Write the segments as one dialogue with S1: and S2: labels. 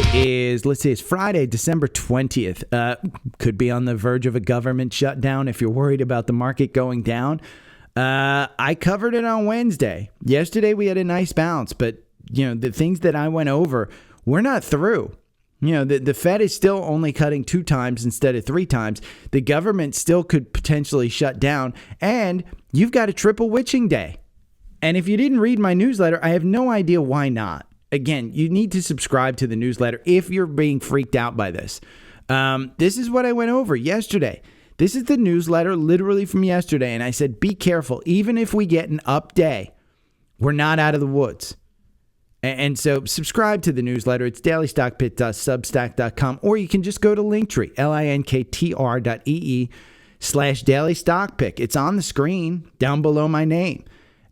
S1: It is, let's see, it's Friday, December 20th. Could be on the verge of a government shutdown if you're worried about the market going down. I covered it on Wednesday. Yesterday we had a nice bounce, but the things that I went over, we're not through. The Fed is still only cutting 2 times instead of 3 times. The government still could potentially shut down, and you've got a triple witching day. And if you didn't read my newsletter, I have no idea why not. Again, you need to subscribe to the newsletter if you're being freaked out by this. This is what I went over yesterday. This is the newsletter literally from yesterday. And I said, be careful. Even if we get an up day, we're not out of the woods. And so subscribe to the newsletter. It's dailystockpit.substack.com, or you can just go to Linktree, linktr.ee/dailystockpick. It's on the screen down below my name.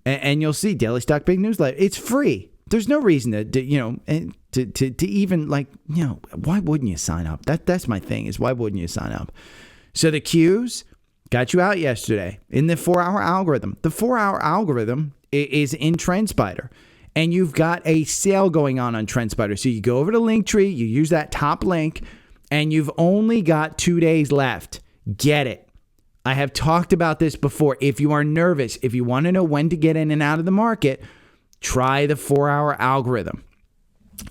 S1: And you'll see Daily Stock Pick newsletter. It's free. There's no reason to even why wouldn't you sign up? That's my thing is why wouldn't you sign up? So the Qs got you out yesterday in the 4-hour algorithm. The 4-hour algorithm is in Trendspider, and you've got a sale going on Trendspider. So you go over to Linktree, you use that top link, and you've only got 2 days left. Get it. I have talked about this before. If you are nervous, if you want to know when to get in and out of the market, try the 4-hour algorithm.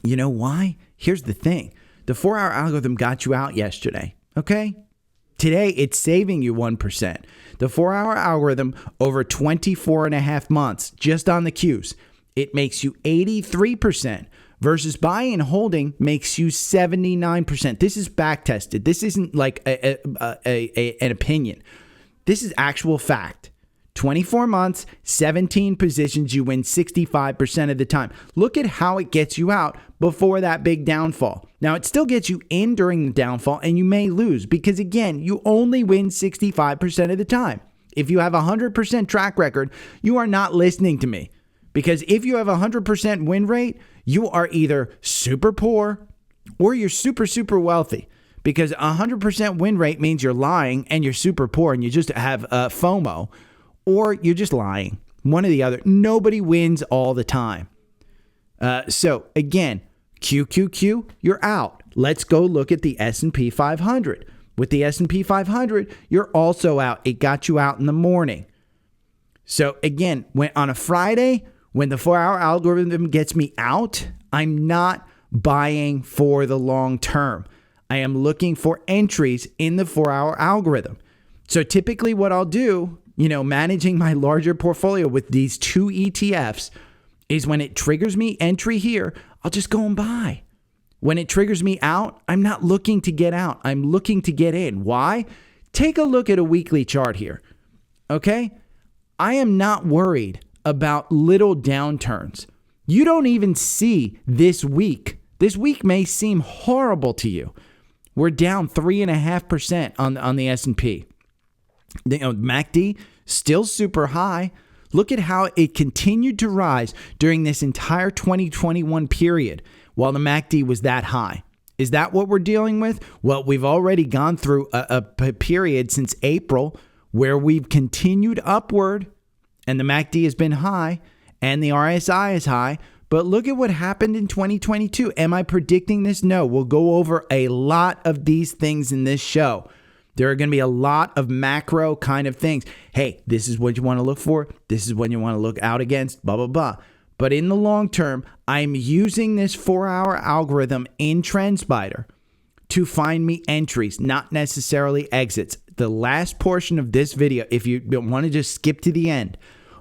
S1: You know why? Here's the thing. The 4-hour algorithm got you out yesterday, okay? Today, it's saving you 1%. The 4-hour algorithm over 24 and a half months, just on the Qs, it makes you 83% versus buying and holding makes you 79%. This is back-tested. This isn't like an opinion. This is actual fact. 24 months, 17 positions, you win 65% of the time. Look at how it gets you out before that big downfall. Now, it still gets you in during the downfall, and you may lose because, again, you only win 65% of the time. If you have a 100% track record, you are not listening to me. Because if you have a 100% win rate, you are either super poor or you're super, super wealthy. Because a 100% win rate means you're lying and you're super poor and you just have FOMO, or you're just lying. One or the other. Nobody wins all the time. So again, QQQ, you're out. Let's go look at the S&P 500. With the S&P 500, you're also out. It got you out in the morning. So again, when on a Friday, when the 4-hour algorithm gets me out, I'm not buying for the long term. I am looking for entries in the 4-hour algorithm. So typically what I'll do, managing my larger portfolio with these 2 ETFs is when it triggers me entry here, I'll just go and buy. When it triggers me out, I'm not looking to get out. I'm looking to get in. Why? Take a look at a weekly chart here. Okay? I am not worried about little downturns. You don't even see this week. This week may seem horrible to you. We're down 3.5% on the S&P. MACD still super high. Look at how it continued to rise during this entire 2021 period while the MACD was that high. Is that what we're dealing with? Well, we've already gone through a period since April where we've continued upward and the MACD has been high and the RSI is high. But look at what happened in 2022. Am I predicting this? No. We'll go over a lot of these things in this show. There are going to be a lot of macro kind of things. Hey, this is what you want to look for. This is what you want to look out against, blah, blah, blah. But in the long term, I'm using this 4-hour algorithm in Trendspider to find me entries, not necessarily exits. The last portion of this video, if you want to just skip to the end,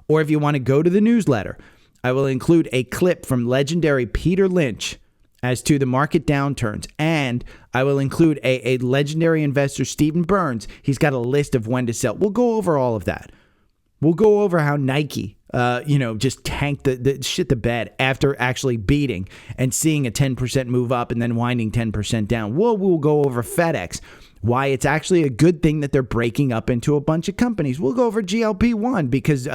S1: or if you want to go to the newsletter, I will include a clip from legendary Peter Lynch as to the market downturns. And I will include a legendary investor, Stephen Burns. He's got a list of when to sell. We'll go over all of that. We'll go over how Nike, just tanked the bed after actually beating and seeing a 10% move up and then winding 10% down. We'll go over FedEx, why it's actually a good thing that they're breaking up into a bunch of companies. We'll go over GLP-1 because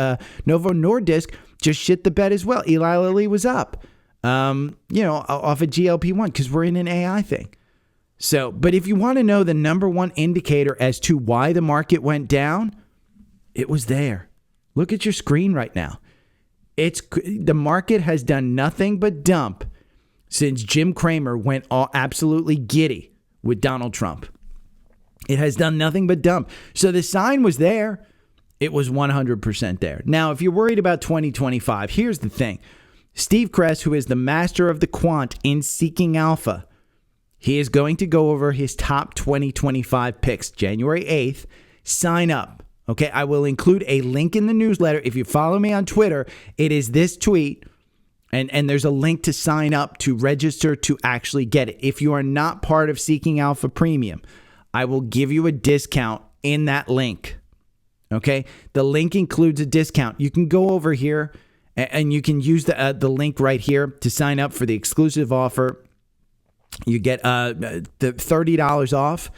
S1: Novo Nordisk just shit the bed as well. Eli Lilly was up, off of GLP-1 because we're in an AI thing. So, but if you want to know the number one indicator as to why the market went down, it was there. Look at your screen right now. The market has done nothing but dump since Jim Cramer went all absolutely giddy with Donald Trump. It has done nothing but dump. So the sign was there. It was 100% there. Now, if you're worried about 2025, here's the thing. Steve Cress, who is the master of the quant in Seeking Alpha, he is going to go over his top 2025 picks January 8th. Sign up. Okay, I will include a link in the newsletter. If you follow me on Twitter, it is this tweet, and there's a link to sign up to register to actually get it. If you are not part of Seeking Alpha Premium, I will give you a discount in that link. Okay, the link includes a discount. You can go over here and you can use the link right here to sign up for the exclusive offer. You get the $30 off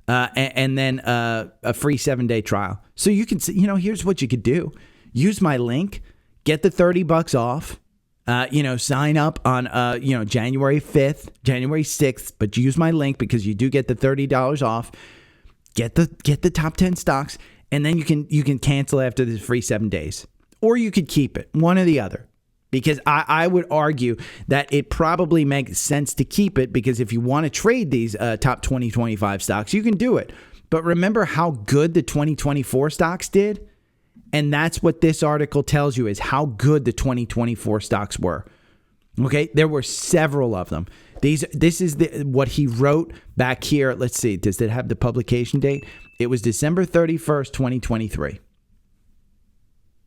S1: and then a free 7-day trial. So you can, here's what you could do. Use my link, get the $30 off, sign up on, January 5th, January 6th, but use my link because you do get the $30 off. Get the top 10 stocks, and then you can cancel after the free 7 days. Or you could keep it, one or the other. Because I would argue that it probably makes sense to keep it because if you want to trade these top 2025 stocks, you can do it. But remember how good the 2024 stocks did? And that's what this article tells you is how good the 2024 stocks were. Okay, there were several of them. This is what he wrote back here. Let's see, does it have the publication date? It was December 31st, 2023.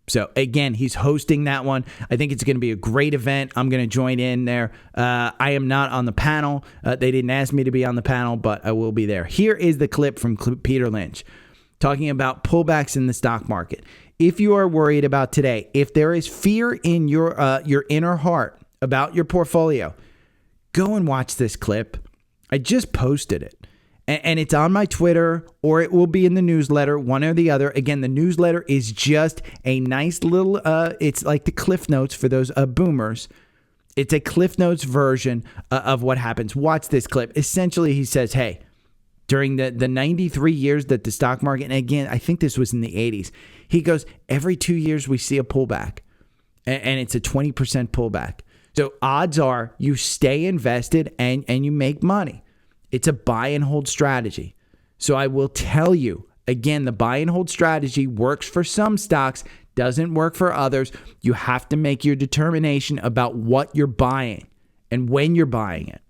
S1: So, again, he's hosting that one. I think it's going to be a great event. I'm going to join in there. I am not on the panel. They didn't ask me to be on the panel, but I will be there. Here is the clip from Peter Lynch talking about pullbacks in the stock market. If you are worried about today, if there is fear in your inner heart about your portfolio, go and watch this clip. I just posted it. And it's on my Twitter, or it will be in the newsletter, one or the other. Again, the newsletter is just a nice little, it's like the Cliff Notes for those boomers. It's a Cliff Notes version of what happens. Watch this clip. Essentially, he says, hey, during the 93 years that the stock market, and again, I think this was in the 80s, he goes, every 2 years we see a pullback, and it's a 20% pullback. So odds are you stay invested and you make money. It's a buy and hold strategy. So I will tell you, again, the buy and hold strategy works for some stocks, doesn't work for others. You have to make your determination about what you're buying and when you're buying it.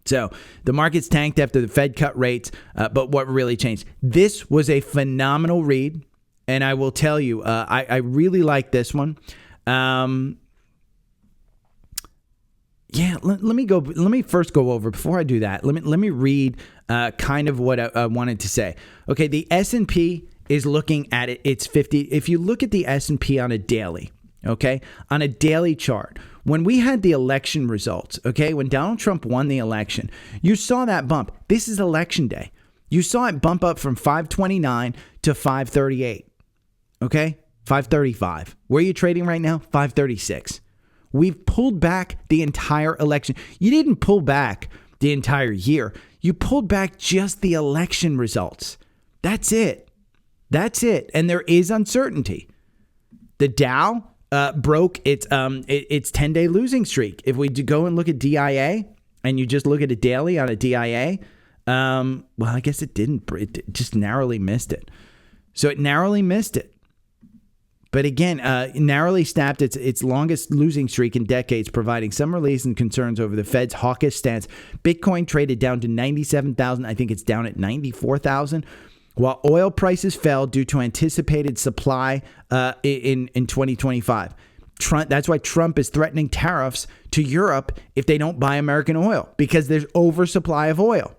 S1: So the market's tanked after the Fed cut rates, but what really changed? This was a phenomenal read, and I will tell you, I really like this one. Yeah, let me first go over, before I do that, let me read kind of what I wanted to say. Okay, the S&P is looking at it. It's 50. If you look at the S&P on a daily, okay, on a daily chart, when we had the election results, okay, when Donald Trump won the election, you saw that bump. This is election day. You saw it bump up from 529 to 538, okay, 535. Where are you trading right now? 536. We've pulled back the entire election. You didn't pull back the entire year. You pulled back just the election results. That's it. That's it. And there is uncertainty. The Dow broke its 10-day losing streak. If we go and look at DIA and you just look at it daily on a DIA, well, I guess it didn't. It just narrowly missed it. So it narrowly missed it. But again, narrowly snapped its longest losing streak in decades, providing some relief and concerns over the Fed's hawkish stance. Bitcoin traded down to 97,000. I think it's down at 94,000. While oil prices fell due to anticipated supply in 2025. That's why Trump is threatening tariffs to Europe if they don't buy American oil, because there's oversupply of oil.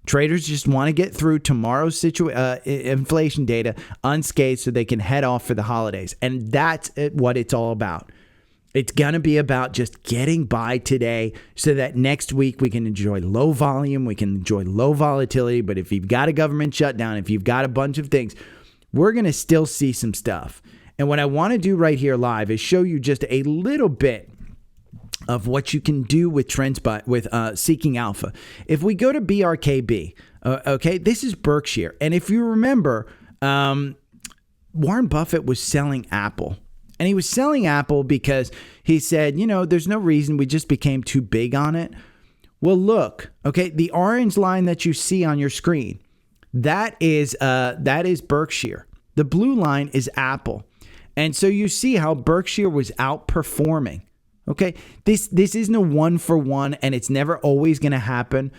S1: Traders just want to get through tomorrow's inflation data unscathed so they can head off for the holidays. And that's what it's all about. It's going to be about just getting by today so that next week we can enjoy low volume, we can enjoy low volatility. But if you've got a government shutdown, if you've got a bunch of things, we're going to still see some stuff. And what I want to do right here live is show you just a little bit of what you can do with Trendspider, with Seeking Alpha. If we go to BRKB, okay, this is Berkshire. And if you remember, Warren Buffett was selling Apple And he was selling Apple because he said, there's no reason, we just became too big on it. Well, look, okay, the orange line that you see on your screen, that is Berkshire. The blue line is Apple. And so you see how Berkshire was outperforming. Okay, this isn't a 1-for-1, and it's never always going to happen.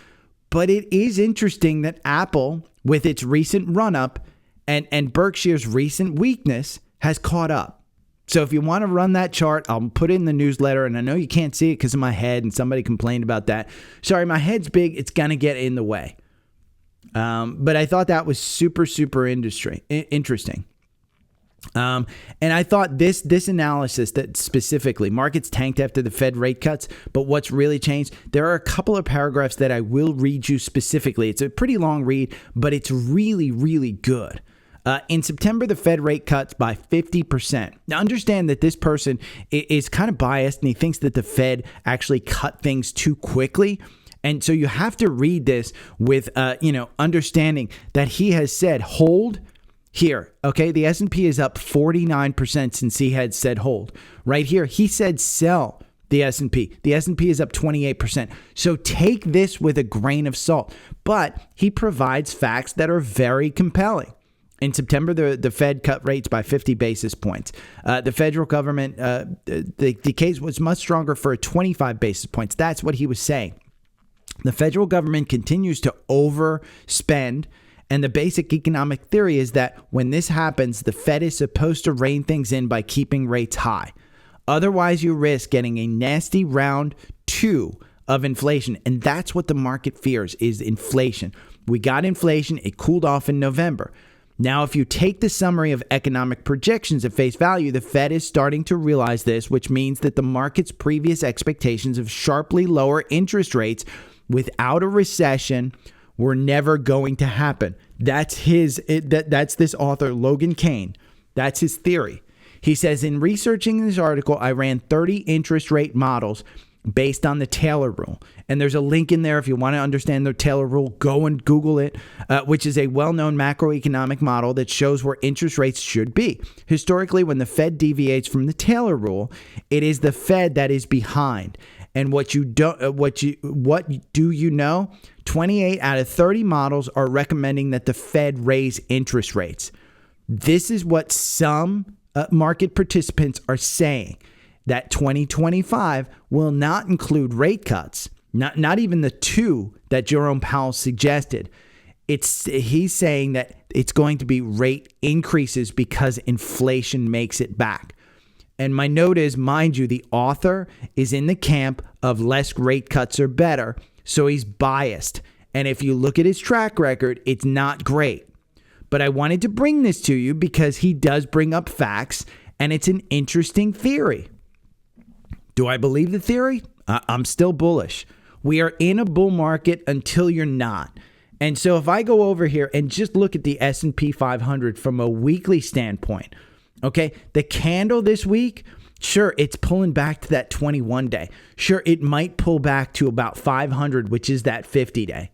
S1: But it is interesting that Apple, with its recent run-up and Berkshire's recent weakness, has caught up. So if you want to run that chart, I'll put it in the newsletter. And I know you can't see it because of my head, and somebody complained about that. Sorry, my head's big. It's going to get in the way. But I thought that was super, super interesting. And I thought this analysis that specifically markets tanked after the Fed rate cuts, but what's really changed, there are a couple of paragraphs that I will read you specifically. It's a pretty long read, but it's really, really good. In September, the Fed rate cuts by 50%. Now, understand that this person is kind of biased, and he thinks that the Fed actually cut things too quickly. And so you have to read this with, understanding that he has said hold here. Okay, the S&P is up 49% since he had said hold. Right here, he said sell the S&P. The S&P is up 28%. So take this with a grain of salt. But he provides facts that are very compelling. In September, the Fed cut rates by 50 basis points. The federal government, the case was much stronger for 25 basis points. That's what he was saying. The federal government continues to overspend, and the basic economic theory is that when this happens, the Fed is supposed to rein things in by keeping rates high. Otherwise, you risk getting a nasty round 2 of inflation, and that's what the market fears is inflation. We got inflation. It cooled off in November. Now, if you take the summary of economic projections at face value, the Fed is starting to realize this, which means that the market's previous expectations of sharply lower interest rates without a recession were never going to happen. That's this author, Logan Kane. That's his theory. He says, in researching this article, I ran 30 interest rate models based on the Taylor rule. And there's a link in there if you want to understand the Taylor rule. Go and Google it, which is a well-known macroeconomic model that shows where interest rates should be. Historically, when the Fed deviates from the Taylor rule, it is the Fed that is behind. And what do you know? 28 out of 30 models are recommending that the Fed raise interest rates. This is what some market participants are saying, that 2025 will not include rate cuts, not even the 2 that Jerome Powell suggested. He's saying that it's going to be rate increases because inflation makes it back. And my note is, mind you, the author is in the camp of less rate cuts are better, so he's biased. And if you look at his track record, it's not great. But I wanted to bring this to you because he does bring up facts, and it's an interesting theory. Do I believe the theory? I'm still bullish. We are in a bull market until you're not. And so if I go over here and just look at the S&P 500 from a weekly standpoint, okay, the candle this week, sure, it's pulling back to that 21-day. Sure, it might pull back to about 500, which is that 50-day.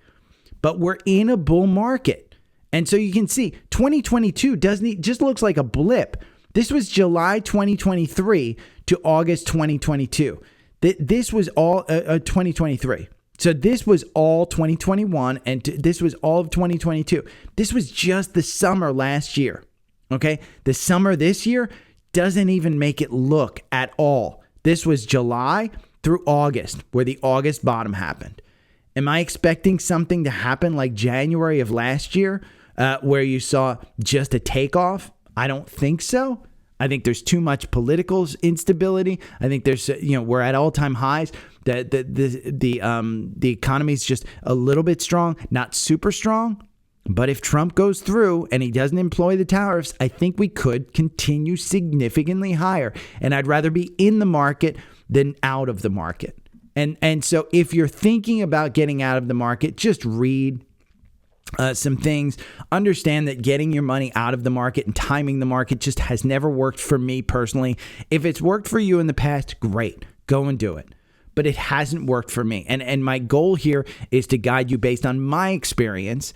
S1: But we're in a bull market. And so you can see 2022 just looks like a blip. This was July 2023 to August 2022. This was all 2023. So this was all 2021, and this was all of 2022. This was just the summer last year. Okay, the summer this year doesn't even make it look at all. This was July through August, where the August bottom happened. Am I expecting something to happen like January of last year, where you saw just a takeoff? I don't think so. I think there's too much political instability. I think there's, we're at all-time highs. The economy is just a little bit strong, not super strong. But if Trump goes through and he doesn't employ the tariffs, I think we could continue significantly higher. And I'd rather be in the market than out of the market. And so if you're thinking about getting out of the market, just read some things. Understand that getting your money out of the market and timing the market just has never worked for me personally. If it's worked for you in the past, great. Go and do it. But it hasn't worked for me. And my goal here is to guide you based on my experience,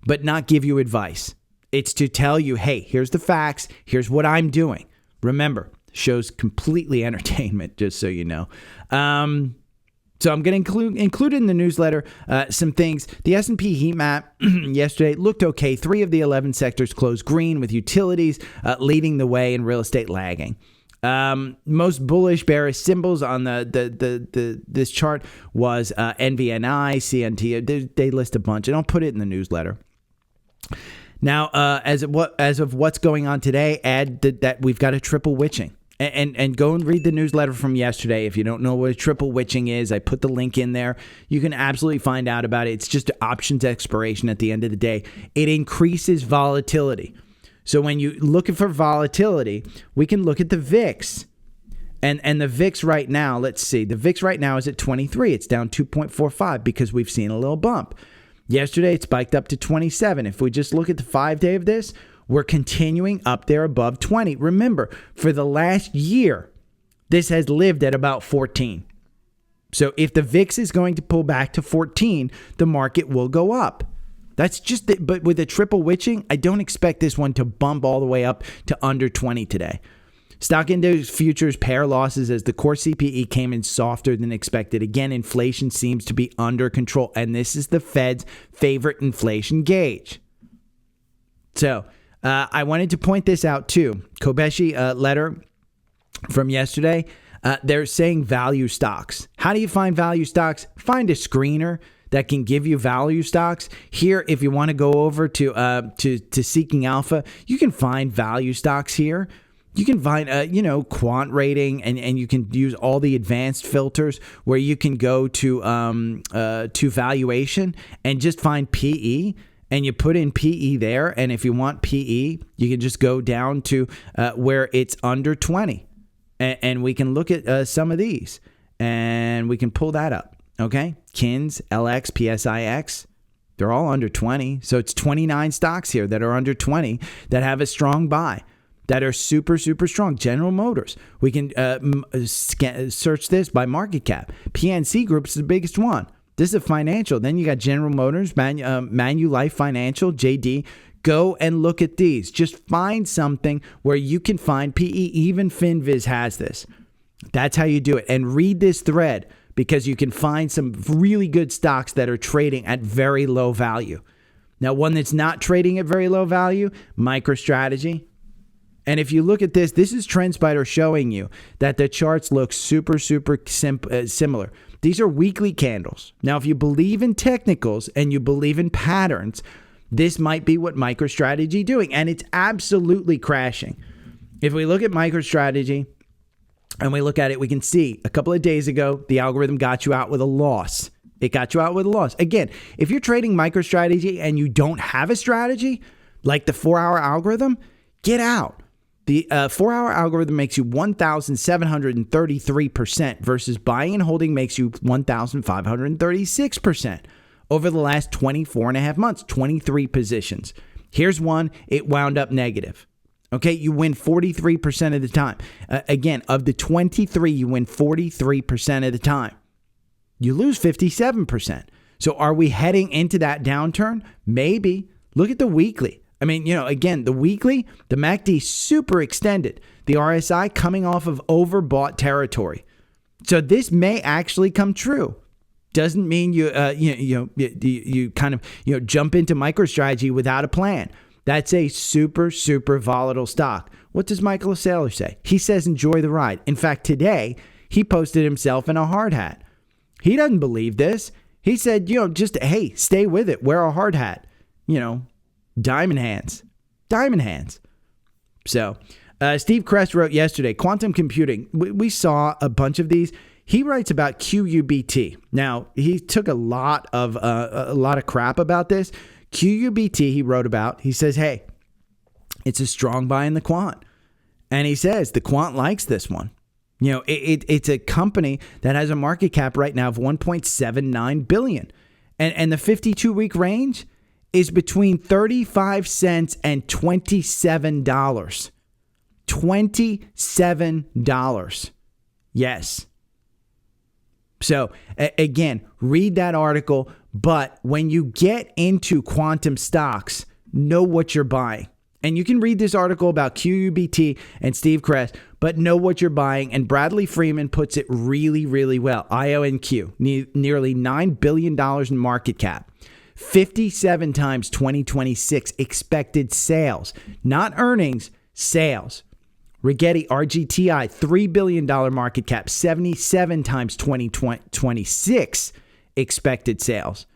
S1: but not give you advice. It's to tell you, hey, here's the facts. Here's what I'm doing. Remember, Show's completely entertainment, just so you know. So I'm going to include in the newsletter some things. The S&P heat map yesterday looked okay. 3 of the 11 sectors closed green, with utilities leading the way and real estate lagging. Most bullish bearish symbols on this chart was NVNI, CNT. They list a bunch, and I'll put it in the newsletter. Now, as of what's going on today, add that we've got a triple witching. And go and read the newsletter from yesterday. If you don't know what a triple witching is, I put the link in there. You can absolutely find out about it. It's just options expiration at the end of the day. It increases volatility. So when you're looking for volatility, we can look at the VIX. And the VIX right now, let's see. The VIX right now is at 23. It's down 2.45 because we've seen a little bump. Yesterday, it spiked up to 27. If we just look at the 5-day of this, we're continuing up there above 20. Remember, for the last year, this has lived at about 14. So if the VIX is going to pull back to 14, the market will go up. That's just it. But with a triple witching, I don't expect this one to bump all the way up to under 20 today. Stock index futures pair losses as the core CPE came in softer than expected. Again, inflation seems to be under control, and this is the Fed's favorite inflation gauge. So I wanted to point this out too. Kobeshi letter from yesterday. They're saying value stocks. How do you find value stocks? Find a screener that can give you value stocks. Here, if you want to go over to Seeking Alpha, you can find value stocks here. You can find, quant rating, and you can use all the advanced filters where you can go to valuation and just find PE. And you put in PE there, and if you want PE, you can just go down to where it's under 20. And we can look at some of these, and we can pull that up, okay? KINS, LX, PSIX, they're all under 20. So it's 29 stocks here that are under 20 that have a strong buy, that are super, super strong. General Motors, we can search this by market cap. PNC Group is the biggest one. This is a financial. Then you got General Motors, Manulife Financial, JD. Go and look at these. Just find something where you can find PE. Even FinViz has this. That's how you do it. And read this thread, because you can find some really good stocks that are trading at very low value. Now, one that's not trading at very low value, MicroStrategy. And if you look at this, this is Trendspider showing you that the charts look super, super similar. These are weekly candles. Now, if you believe in technicals and you believe in patterns, this might be what MicroStrategy doing, and it's absolutely crashing. If we look at MicroStrategy and we look at it, we can see a couple of days ago, the algorithm got you out with a loss. It got you out with a loss. Again, if you're trading MicroStrategy and you don't have a strategy, like the 4-hour algorithm, get out. The 4-hour algorithm makes you 1,733% versus buying and holding makes you 1,536% over the last 24 and a half months, 23 positions. Here's one, it wound up negative. Okay, you win 43% of the time. Again, of the 23, you win 43% of the time. You lose 57%. So are we heading into that downturn? Maybe. Look at the weekly. I mean, again, the weekly, the MACD super extended. The RSI coming off of overbought territory. So this may actually come true. Doesn't mean you kind of jump into MicroStrategy without a plan. That's a super, super volatile stock. What does Michael Saylor say? He says, enjoy the ride. In fact, today, he posted himself in a hard hat. He doesn't believe this. He said, just, hey, stay with it. Wear a hard hat. Diamond hands. So, Steve Cress wrote yesterday, quantum computing. We saw a bunch of these. He writes about QUBT. Now, he took a lot of crap about this. QUBT, he wrote about. He says, hey, it's a strong buy in the quant. And he says the quant likes this one. It's a company that has a market cap right now of $1.79 billion. And the 52-week range is between 35 cents and $27. $27. Yes. So again, read that article. But when you get into quantum stocks, know what you're buying. And you can read this article about QUBT and Steve Cress, but know what you're buying. And Bradley Freeman puts it really, really well. IONQ, nearly $9 billion in market cap. 57 times 2026 expected sales, not earnings, sales. Rigetti RGTI, $3 billion market cap, 77 times 2026 expected sales.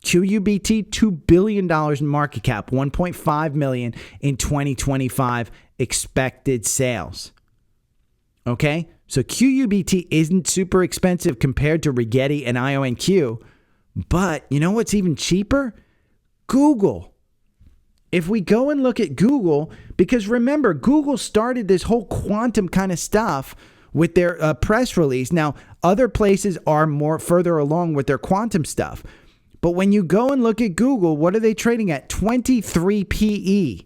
S1: QUBT, $2 billion in market cap, 1.5 million in 2025 expected sales. Okay, so QUBT isn't super expensive compared to Rigetti and IONQ. But you know what's even cheaper? Google. If we go and look at Google, because remember, Google started this whole quantum kind of stuff with their press release. Now, other places are more further along with their quantum stuff. But when you go and look at Google, what are they trading at? 23 PE.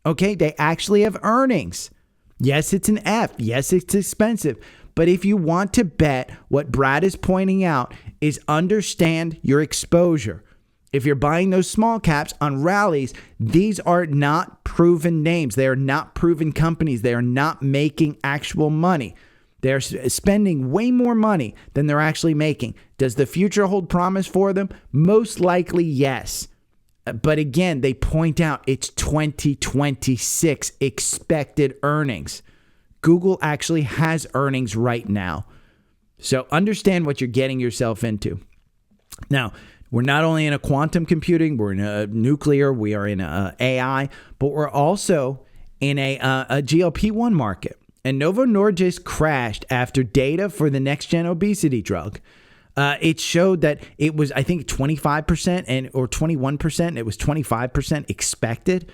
S1: Okay, they actually have earnings. Yes, it's an F. Yes, it's expensive. But if you want to bet, what Brad is pointing out is understand your exposure. If you're buying those small caps on rallies, these are not proven names. They are not proven companies. They are not making actual money. They're spending way more money than they're actually making. Does the future hold promise for them? Most likely, yes. But again, they point out it's 2026 expected earnings. Google actually has earnings right now. So understand what you're getting yourself into. Now, we're not only in a quantum computing, we're in a nuclear, we are in a AI, but we're also in a GLP-1 market. And Novo Nordisk crashed after data for the next-gen obesity drug. It showed that it was, I think, 25% or 21%. It was 25% expected.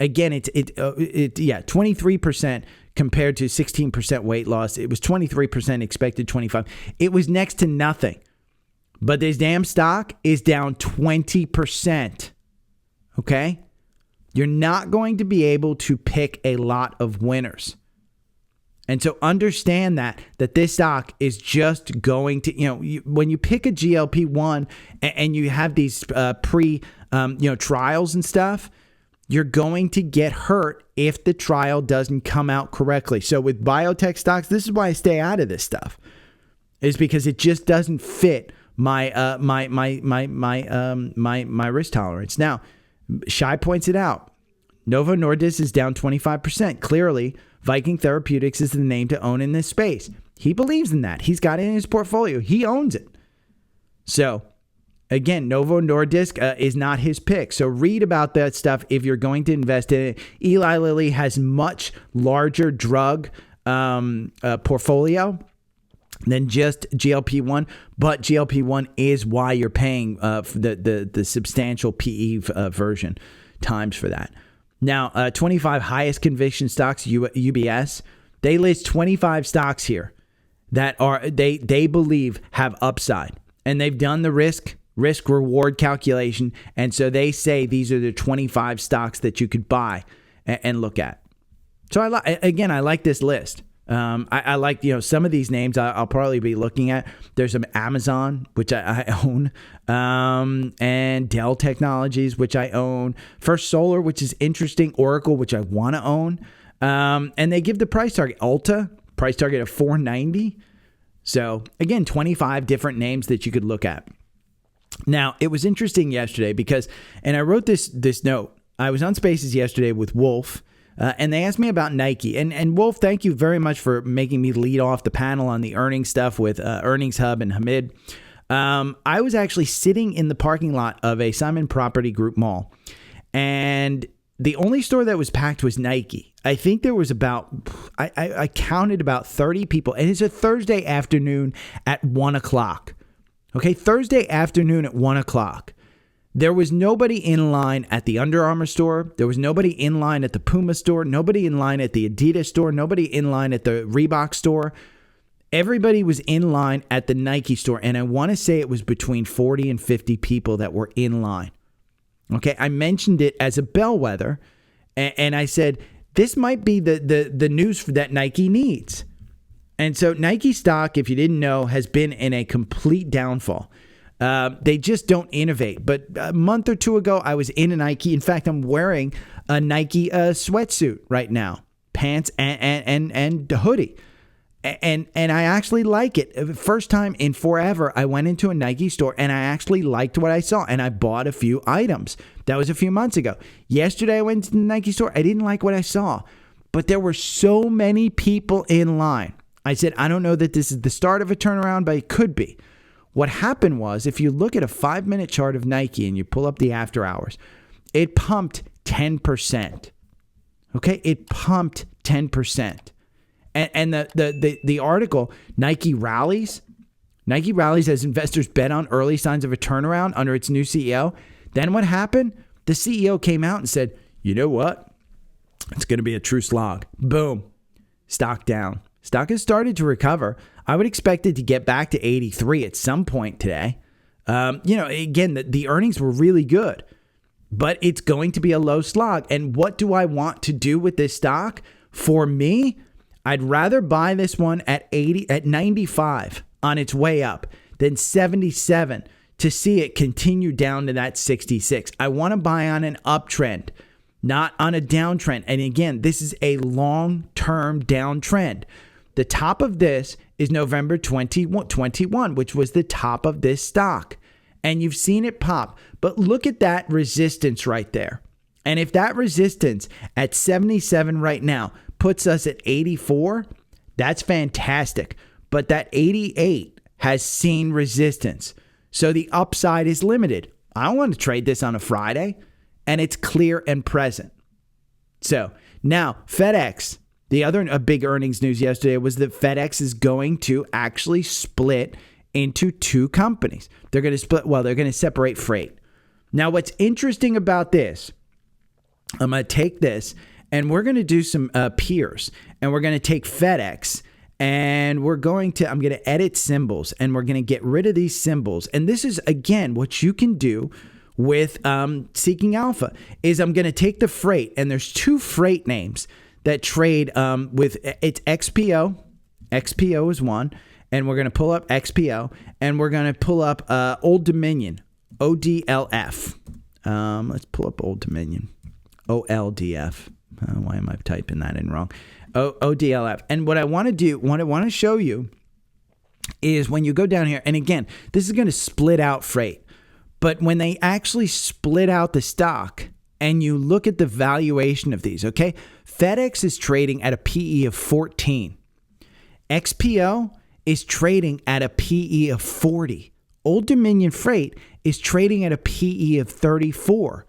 S1: Again, it's 23% compared to 16% weight loss. It was 23% expected, 25%. It was next to nothing. But this damn stock is down 20%. Okay? You're not going to be able to pick a lot of winners. And so understand that this stock is just going to, when you pick a GLP-1 and you have these trials and stuff, you're going to get hurt if the trial doesn't come out correctly. So with biotech stocks, this is why I stay out of this stuff, is because it just doesn't fit my risk tolerance. Now, Shai points it out. Novo Nordisk is down 25%. Clearly, Viking Therapeutics is the name to own in this space. He believes in that. He's got it in his portfolio. He owns it. So, again, Novo Nordisk is not his pick. So read about that stuff if you're going to invest in it. Eli Lilly has much larger drug portfolio than just GLP-1, but GLP-1 is why you're paying the substantial PE version times for that. Now, 25 highest conviction stocks, UBS, they list 25 stocks here that are they believe have upside, and they've done the risk reward calculation, and so they say these are the 25 stocks that you could buy and look at. So I like this list. I like, some of these names I'll probably be looking at. There's some Amazon, which I own, and Dell Technologies, which I own. First Solar, which is interesting. Oracle, which I want to own. And they give the price target. Ulta, price target of $490. So again, 25 different names that you could look at. Now, it was interesting yesterday because, and I wrote this note. I was on Spaces yesterday with Wolf. And they asked me about Nike. And Wolf, thank you very much for making me lead off the panel on the earnings stuff with Earnings Hub and Hamid. I was actually sitting in the parking lot of a Simon Property Group mall. And the only store that was packed was Nike. I think there was I counted about 30 people. And it's a Thursday afternoon at 1 o'clock. Okay, Thursday afternoon at 1 o'clock. There was nobody in line at the Under Armour store. There was nobody in line at the Puma store. Nobody in line at the Adidas store. Nobody in line at the Reebok store. Everybody was in line at the Nike store. And I want to say it was between 40 and 50 people that were in line. Okay, I mentioned it as a bellwether. And I said, this might be the news that Nike needs. And so Nike stock, if you didn't know, has been in a complete downfall. They just don't innovate. But a month or two ago, I was in a Nike. In fact, I'm wearing a Nike sweatsuit right now, pants and hoodie. And I actually like it. First time in forever, I went into a Nike store and I actually liked what I saw. And I bought a few items. That was a few months ago. Yesterday, I went to the Nike store. I didn't like what I saw. But there were so many people in line. I said, I don't know that this is the start of a turnaround, but it could be. What happened was, if you look at a 5-minute chart of Nike and you pull up the after hours, it pumped 10%. Okay? It pumped 10%. And the article, Nike rallies as investors bet on early signs of a turnaround under its new CEO. Then what happened? The CEO came out and said, you know what? It's going to be a true slog. Boom. Stock down. Stock has started to recover. I would expect it to get back to 83 at some point today. Again, the earnings were really good, but it's going to be a low slog. And what do I want to do with this stock? For me, I'd rather buy this one at 95 on its way up than 77 to see it continue down to that 66. I want to buy on an uptrend, not on a downtrend. And again, this is a long-term downtrend. The top of this is November 2021, which was the top of this stock. And you've seen it pop. But look at that resistance right there. And if that resistance at 77 right now puts us at 84, that's fantastic. But that 88 has seen resistance. So the upside is limited. I don't want to trade this on a Friday, and it's clear and present. So now FedEx, a big earnings news yesterday was that FedEx is going to actually split into two companies. They're going to separate freight. Now, what's interesting about this, I'm going to take this and we're going to do some peers, and we're going to take FedEx and I'm going to edit symbols, and we're going to get rid of these symbols. And this is, again, what you can do with Seeking Alpha is I'm going to take the freight, and there's two freight names that trade with it's XPO. XPO is one, and we're going to pull up XPO, and we're going to pull up Old Dominion, ODLF. Let's pull up Old Dominion, OLDF. Why am I typing that in wrong? ODLF. And what I want to do, what I want to show you is when you go down here, and again, this is going to split out freight. But when they actually split out the stock and you look at the valuation of these, okay, FedEx is trading at a PE of 14. XPO is trading at a PE of 40. Old Dominion Freight is trading at a PE of 34.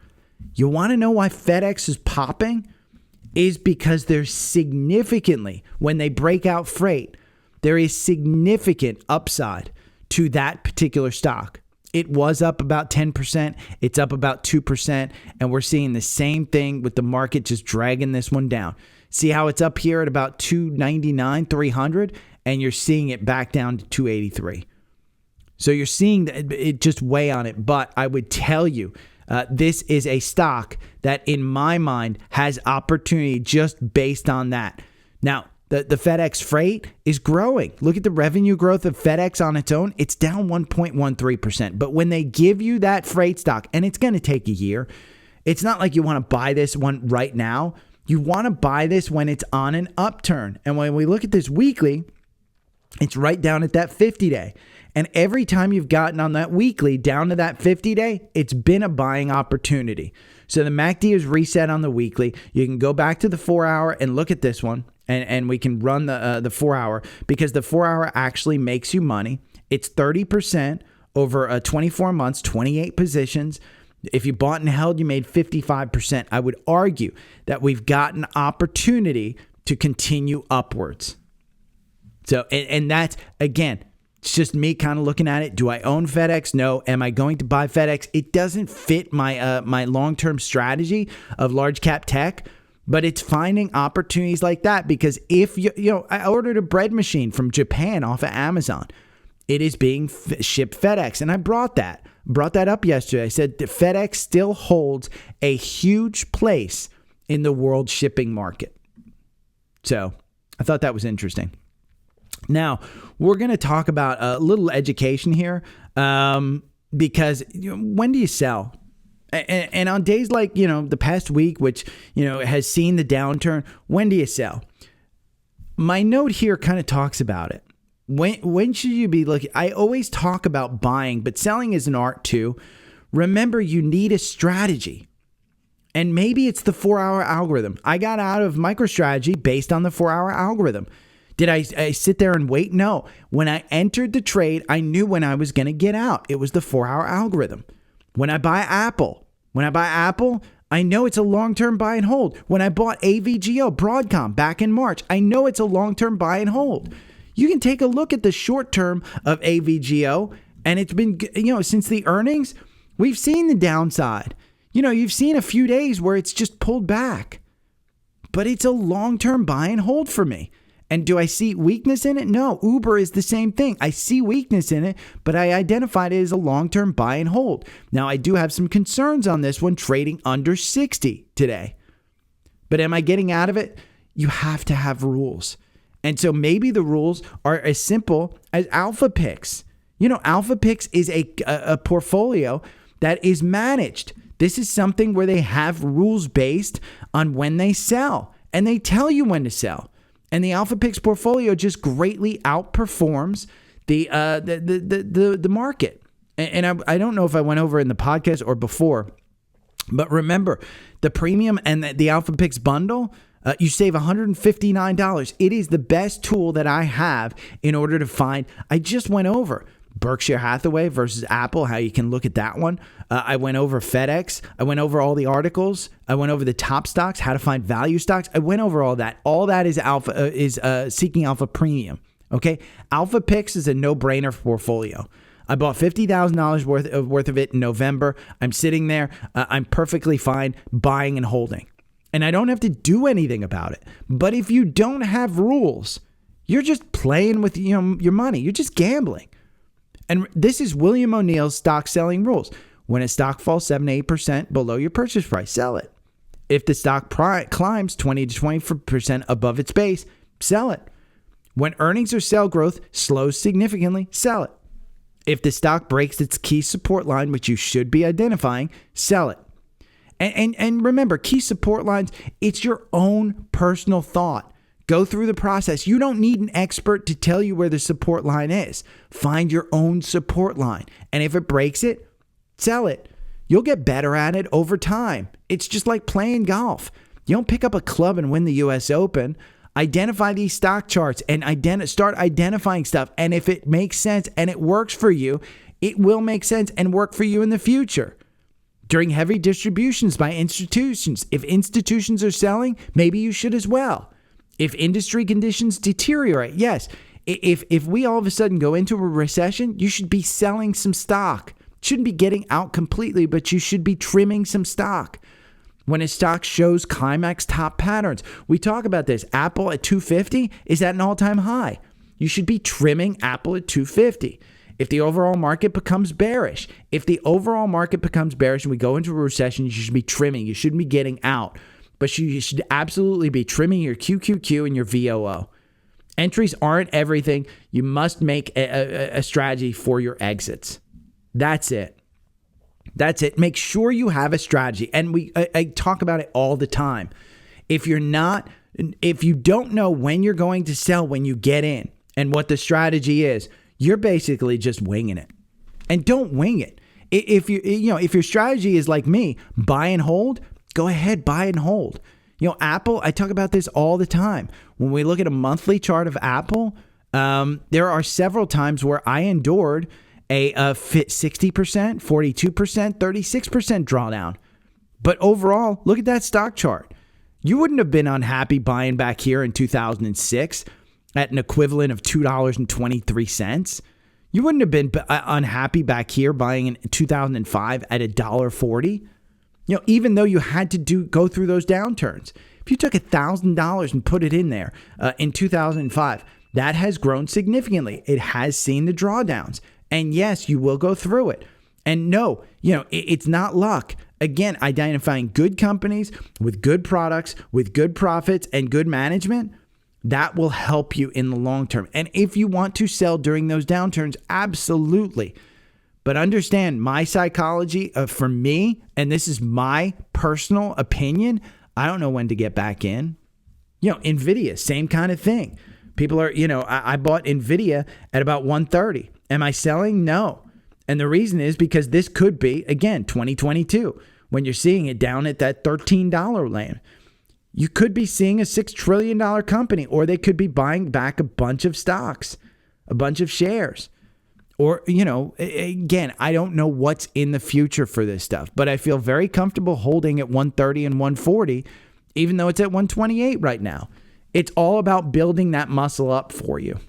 S1: You want to know why FedEx is popping? Is because there's significantly, when they break out freight, there is significant upside to that particular stock. It was up about 10%. It's up about 2%. And we're seeing the same thing with the market just dragging this one down. See how it's up here at about 299, 300, and you're seeing it back down to 283. So you're seeing it just weigh on it. But I would tell you, this is a stock that, in my mind, has opportunity just based on that. Now, the FedEx freight is growing. Look at the revenue growth of FedEx on its own. It's down 1.13%. But when they give you that freight stock, and it's going to take a year, it's not like you want to buy this one right now. You want to buy this when it's on an upturn. And when we look at this weekly, it's right down at that 50-day. And every time you've gotten on that weekly down to that 50-day, it's been a buying opportunity. So the MACD is reset on the weekly. You can go back to the 4-hour and look at this one, and we can run the 4-hour, because the 4-hour actually makes you money. It's 30% over 24 months, 28 positions. If you bought and held, you made 55%. I would argue that we've got an opportunity to continue upwards. So, and that's, again, it's just me kind of looking at it. Do I own FedEx? No. Am I going to buy FedEx? It doesn't fit my my long-term strategy of large cap tech, but it's finding opportunities like that, because if I ordered a bread machine from Japan off of Amazon. It is being shipped FedEx, and I brought that up yesterday. I said that FedEx still holds a huge place in the world shipping market. So I thought that was interesting. Now, we're going to talk about a little education here. because when do you sell? And on days like, the past week, which, has seen the downturn, when do you sell? My note here kind of talks about it. When should you be looking? I always talk about buying, but selling is an art too. Remember, you need a strategy. And maybe it's the 4-hour algorithm. I got out of MicroStrategy based on the 4-hour algorithm. Did I sit there and wait? No. When I entered the trade, I knew when I was going to get out. It was the 4-hour algorithm. When I buy Apple, I know it's a long-term buy and hold. When I bought AVGO, Broadcom, back in March, I know it's a long-term buy and hold. You can take a look at the short term of AVGO, and it's been, since the earnings, we've seen the downside. You've seen a few days where it's just pulled back, but it's a long-term buy and hold for me. And do I see weakness in it? No. Uber is the same thing. I see weakness in it, but I identified it as a long-term buy and hold. Now, I do have some concerns on this one trading under 60 today. But am I getting out of it? You have to have rules. And so maybe the rules are as simple as alpha picks. Alpha picks is a portfolio that is managed. This is something where they have rules based on when they sell, and they tell you when to sell. And the Alpha Picks portfolio just greatly outperforms the market. And I don't know if I went over in the podcast or before, but remember the premium and the Alpha Picks bundle. You save $159. It is the best tool that I have in order to find. I just went over Berkshire Hathaway versus Apple, how you can look at that one. I went over FedEx. I went over all the articles. I went over the top stocks, how to find value stocks. I went over all that. All that is Seeking Alpha Premium. Okay, Alpha Picks is a no-brainer portfolio. I bought $50,000 worth of it in November. I'm sitting there. I'm perfectly fine buying and holding, and I don't have to do anything about it. But if you don't have rules, you're just playing with your money. You're just gambling. And this is William O'Neill's stock selling rules. When a stock falls 7 to 8% below your purchase price, sell it. If the stock climbs 20 to 24% above its base, sell it. When earnings or sale growth slows significantly, sell it. If the stock breaks its key support line, which you should be identifying, sell it. And remember, key support lines, it's your own personal thought. Go through the process. You don't need an expert to tell you where the support line is. Find your own support line. And if it breaks it, sell it. You'll get better at it over time. It's just like playing golf. You don't pick up a club and win the US Open. Identify these stock charts and start identifying stuff. And if it makes sense and it works for you, it will make sense and work for you in the future. During heavy distributions by institutions, if institutions are selling, maybe you should as well. If industry conditions deteriorate, yes. If we all of a sudden go into a recession, you should be selling some stock. Shouldn't be getting out completely, but you should be trimming some stock. When a stock shows climax top patterns, we talk about this. Apple at 250 is at an all-time high. You should be trimming Apple at 250. If the overall market becomes bearish, and we go into a recession, you should be trimming. You shouldn't be getting out. But you should absolutely be trimming your QQQ and your VOO. Entries aren't everything. You must make a strategy for your exits. That's it. Make sure you have a strategy. And I talk about it all the time. If you don't know when you're going to sell when you get in and what the strategy is, you're basically just winging it. And don't wing it. If your strategy is like me, buy and hold, go ahead, buy and hold. Apple, I talk about this all the time. When we look at a monthly chart of Apple, there are several times where I endured a 60%, 42%, 36% drawdown. But overall, look at that stock chart. You wouldn't have been unhappy buying back here in 2006 at an equivalent of $2.23. You wouldn't have been unhappy back here buying in 2005 at $1.40. Even though you had to go through those downturns. If you took $1,000 and put it in there in 2005, that has grown significantly. It has seen the drawdowns. And yes, you will go through it. And no, it's not luck. Again, identifying good companies with good products, with good profits and good management, that will help you in the long term. And if you want to sell during those downturns, absolutely. But understand my psychology for me, and this is my personal opinion, I don't know when to get back in. NVIDIA, same kind of thing. People are, I bought NVIDIA at about 130. Am I selling? No. And the reason is because this could be, again, 2022, when you're seeing it down at that $13 land. You could be seeing a $6 trillion company, or they could be buying back a bunch of stocks, a bunch of shares. Or, again, I don't know what's in the future for this stuff, but I feel very comfortable holding at 130 and 140, even though it's at 128 right now. It's all about building that muscle up for you.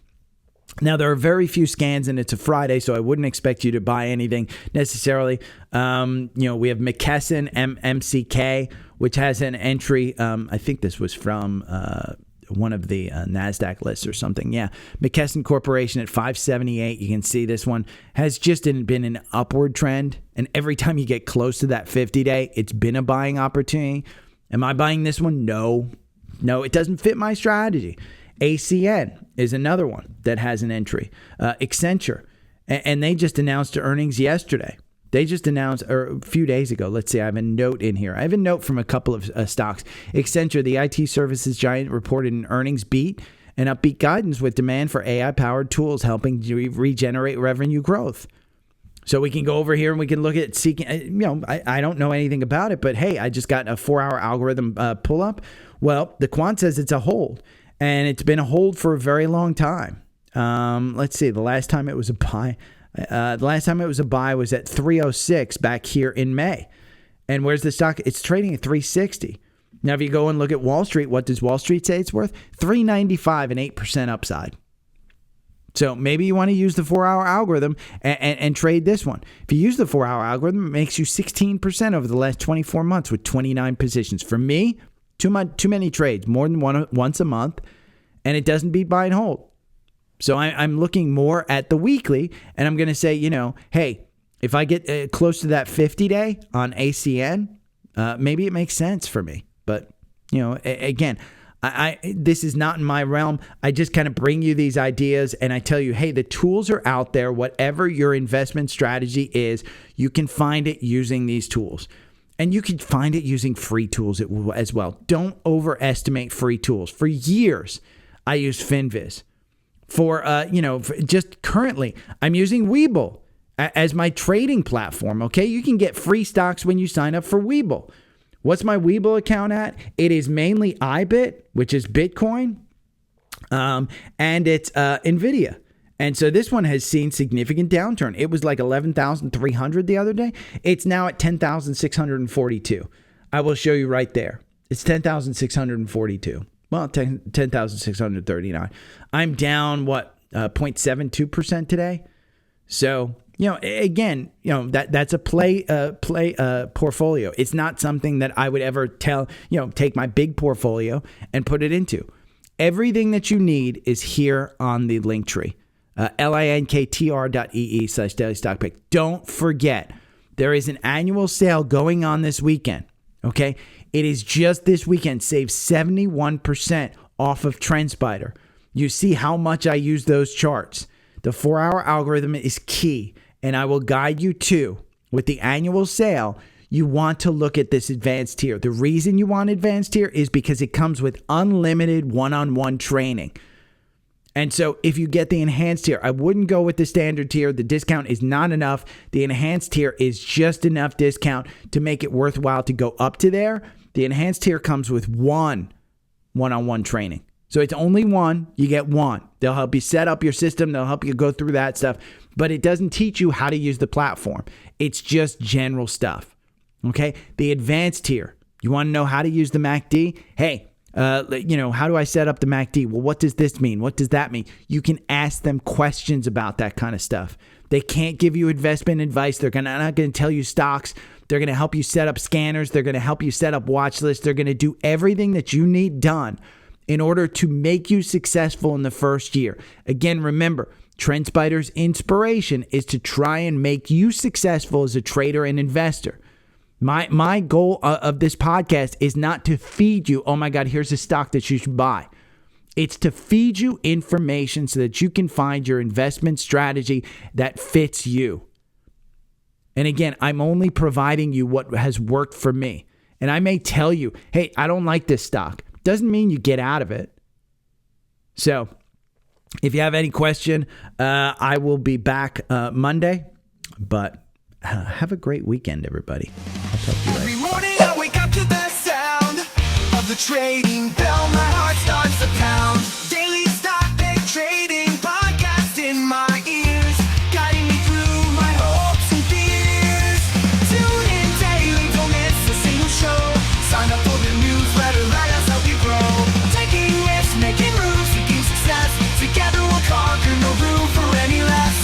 S1: Now, there are very few scans, and it's a Friday, so I wouldn't expect you to buy anything necessarily. We have McKesson, MCK, which has an entry. I think this was from one of the NASDAQ lists or something. Yeah, McKesson Corporation at 578. You can see this one has just been an upward trend, and every time you get close to that 50-day, it's been a buying opportunity. Am I buying this one? No, it doesn't fit my strategy. ACN is another one that has an entry. Accenture, and they just announced earnings yesterday. They just announced, or a few days ago. Let's see, I have a note in here. I have a note from a couple of stocks. Accenture, the IT services giant, reported an earnings beat and upbeat guidance with demand for AI-powered tools helping regenerate revenue growth. So we can go over here and we can look at seeking, I don't know anything about it, but hey, I just got a 4-hour algorithm pull up. Well, the quant says it's a hold. And it's been a hold for a very long time. Let's see. The last time it was a buy was at 306 back here in May. And where's the stock? It's trading at 360. Now, if you go and look at Wall Street, what does Wall Street say it's worth? 395 and 8% upside. So maybe you want to use the 4-hour algorithm and trade this one. If you use the 4-hour algorithm, it makes you 16% over the last 24 months with 29 positions. For me, too many trades, more than once a month, and it doesn't beat buy and hold. So I'm looking more at the weekly, and I'm going to say, hey, if I get close to that 50-day on ACN, maybe it makes sense for me. But, again, this is not in my realm. I just kind of bring you these ideas, and I tell you, hey, the tools are out there. Whatever your investment strategy is, you can find it using these tools. And you can find it using free tools as well. Don't overestimate free tools. For years, I used FinViz. Just currently, I'm using Webull as my trading platform, okay? You can get free stocks when you sign up for Webull. What's my Webull account at? It is mainly IBIT, which is Bitcoin, and it's NVIDIA. And so this one has seen significant downturn. It was like 11,300 the other day. It's now at 10,642. I will show you right there. It's 10,642. Well, 10,639. I'm down, 0.72% today? So, again, that's a play portfolio. It's not something that I would ever take my big portfolio and put it into. Everything that you need is here on the link tree. linktr.ee/daily stock pick. Don't forget, there is an annual sale going on this weekend. Okay. It is just this weekend. Save 71% off of Trendspider. You see how much I use those charts. The 4-hour algorithm is key, and I will guide you to, with the annual sale, you want to look at this advanced tier. The reason you want advanced tier is because it comes with unlimited one-on-one training. And so if you get the enhanced tier, I wouldn't go with the standard tier. The discount is not enough. The enhanced tier is just enough discount to make it worthwhile to go up to there. The enhanced tier comes with one-on-one training. So it's only one. You get one. They'll help you set up your system. They'll help you go through that stuff. But it doesn't teach you how to use the platform. It's just general stuff. Okay? The advanced tier. You want to know how to use the MACD? Hey, how do I set up the MACD? Well, what does this mean? What does that mean? You can ask them questions about that kind of stuff. They can't give you investment advice. They're not going to tell you stocks. They're going to help you set up scanners. They're going to help you set up watch lists. They're going to do everything that you need done in order to make you successful in the first year. Again, remember, Trendspider's inspiration is to try and make you successful as a trader and investor. My goal of this podcast is not to feed you, oh my God, here's a stock that you should buy. It's to feed you information so that you can find your investment strategy that fits you. And again, I'm only providing you what has worked for me. And I may tell you, hey, I don't like this stock. Doesn't mean you get out of it. So if you have any question, I will be back Monday. But have a great weekend, everybody. I'll talk to you later.
S2: Every morning I wake up to the sound of the trading bell. My heart starts to pound. Daily stock pick trading podcast in my ears, guiding me through my hopes and fears. Tune in daily, don't miss a single show. Sign up for the newsletter, let us help you grow. Taking risks, making moves, seeking success. Together we'll conquer, no room for any less.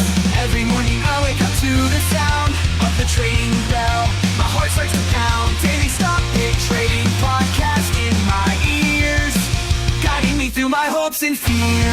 S2: Every morning I wake up to the sound of the trading bell. My heart starts to pound. Daily stock pick trading podcast in my ears, guiding me through my hopes and fears.